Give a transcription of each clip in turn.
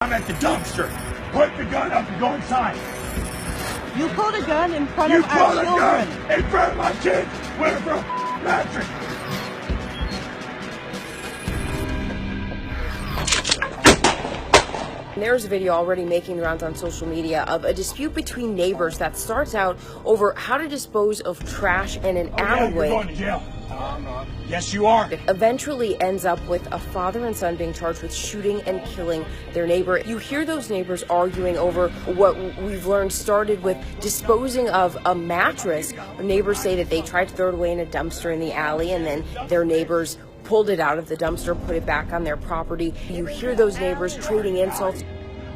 I'm at the dumpster. Put the gun up and go inside. You pulled a gun in front You of our pulled a children. gun in front of my kids. We're from mattress. There's a video already making the rounds on social media of a dispute between neighbors that starts out over how to dispose of trash in an alleyway. You're going to jail. I'm not. Yes, you are. It eventually ends up with a father and son being charged with shooting and killing their neighbor. You hear those neighbors arguing over what we've learned started with disposing of a mattress. Neighbors say that they tried to throw it away in a dumpster in the alley, and then their neighbors pulled it out of the dumpster, put it back on their property. You hear those neighbors trading insults.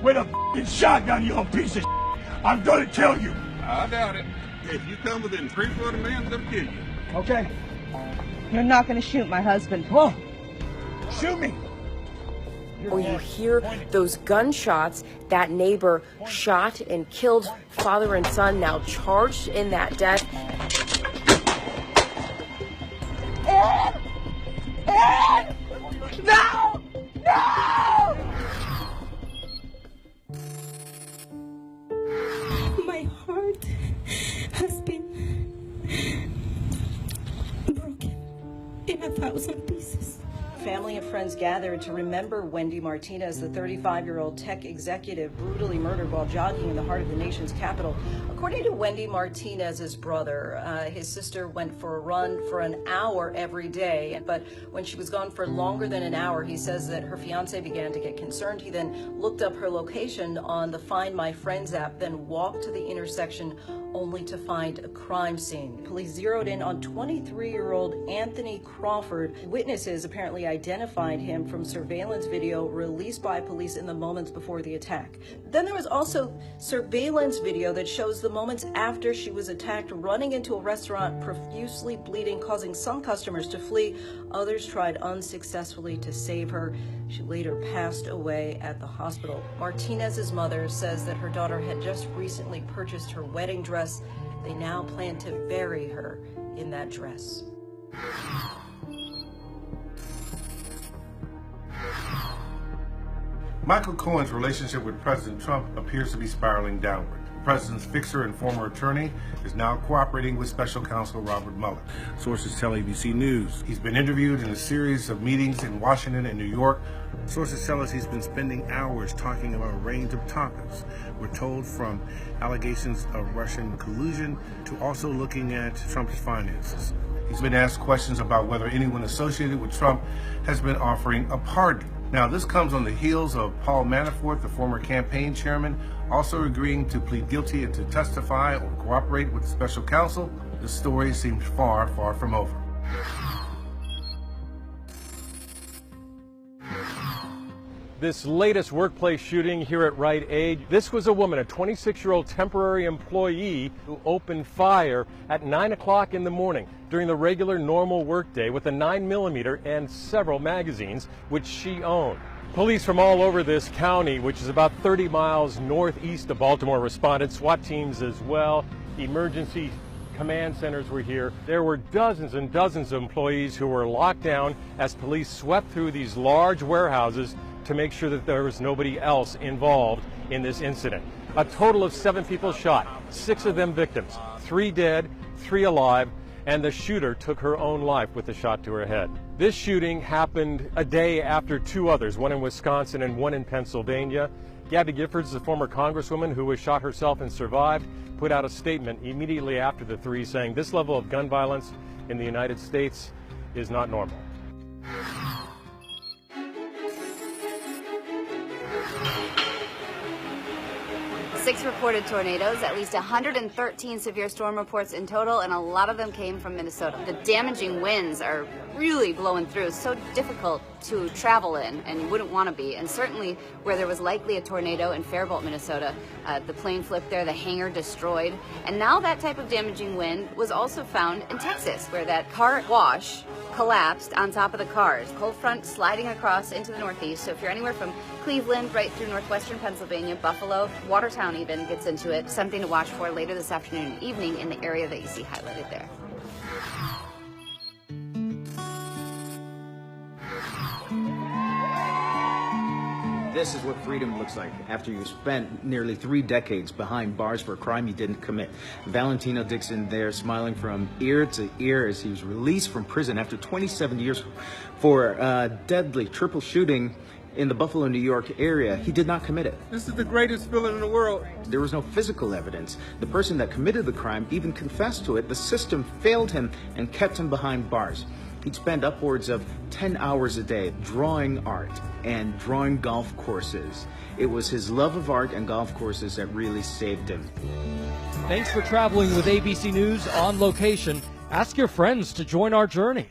With a f***ing shotgun, you little piece of shit. I'm gonna kill you. I doubt it. If you come within 3 foot of me, I'm gonna kill you. Okay. You're not going to shoot my husband. Whoa. Shoot me. Or you hear those gunshots. That neighbor shot and killed father and son, now charged in that death. No! No! My heart has been broken in 1,000 pieces. Family and friends gathered to remember Wendy Martinez, the 35-year-old tech executive brutally murdered while jogging in the heart of the nation's capital. According to Wendy Martinez's brother, his sister went for a run for an hour every day, but when she was gone for longer than an hour, he says that her fiance began to get concerned. He then looked up her location on the Find My Friends app, then walked to the intersection only to find a crime scene. Police zeroed in on 23-year-old Anthony Crawford. Witnesses apparently identified him from surveillance video released by police in the moments before the attack. Then there was also surveillance video that shows the moments after she was attacked, running into a restaurant, profusely bleeding, causing some customers to flee. Others tried unsuccessfully to save her. She later passed away at the hospital. Martinez's mother says that her daughter had just recently purchased her wedding dress. They now plan to bury her in that dress. Michael Cohen's relationship with President Trump appears to be spiraling downward. The president's fixer and former attorney is now cooperating with special counsel Robert Mueller. Sources tell ABC News he's been interviewed in a series of meetings in Washington and New York. Sources tell us he's been spending hours talking about a range of topics. We're told from allegations of Russian collusion to also looking at Trump's finances. He's been asked questions about whether anyone associated with Trump has been offering a pardon. Now, this comes on the heels of Paul Manafort, the former campaign chairman, also agreeing to plead guilty and to testify or cooperate with the special counsel. The story seems far, far from over. This latest workplace shooting here at Rite Aid, this was a woman, a 26-year-old temporary employee who opened fire at 9 o'clock in the morning during the regular normal workday with a 9mm and several magazines, which she owned. Police from all over this county, which is about 30 miles northeast of Baltimore, responded. SWAT teams as well. Emergency command centers were here. There were dozens and dozens of employees who were locked down as police swept through these large warehouses to make sure that there was nobody else involved in this incident. A total of 7 people shot, 6 of them victims, 3 dead, 3 alive, and the shooter took her own life with a shot to her head. This shooting happened a day after 2 others, one in Wisconsin and one in Pennsylvania. Gabby Giffords, the former congresswoman who was shot herself and survived, put out a statement immediately after the 3 saying this level of gun violence in the United States is not normal. 6 reported tornadoes, at least 113 severe storm reports in total, and a lot of them came from Minnesota. The damaging winds are really blowing through, so difficult to travel in, and you wouldn't want to be. And certainly where there was likely a tornado in Faribault, Minnesota, the plane flipped there, the hangar destroyed. And now that type of damaging wind was also found in Texas, where that car wash collapsed on top of the cars. Cold front sliding across into the northeast. So if you're anywhere from Cleveland right through northwestern Pennsylvania, Buffalo, Watertown even gets into it. Something to watch for later this afternoon and evening in the area that you see highlighted there. This is what freedom looks like after you spent nearly 3 decades behind bars for a crime you didn't commit. Valentino Dixon there smiling from ear to ear as he was released from prison after 27 years for a deadly triple shooting in the Buffalo, New York area. He did not commit it. This is the greatest feeling in the world. There was no physical evidence. The person that committed the crime even confessed to it. The system failed him and kept him behind bars. He'd spend upwards of 10 hours a day drawing art and drawing golf courses. It was his love of art and golf courses that really saved him. Thanks for traveling with ABC News on location. Ask your friends to join our journey.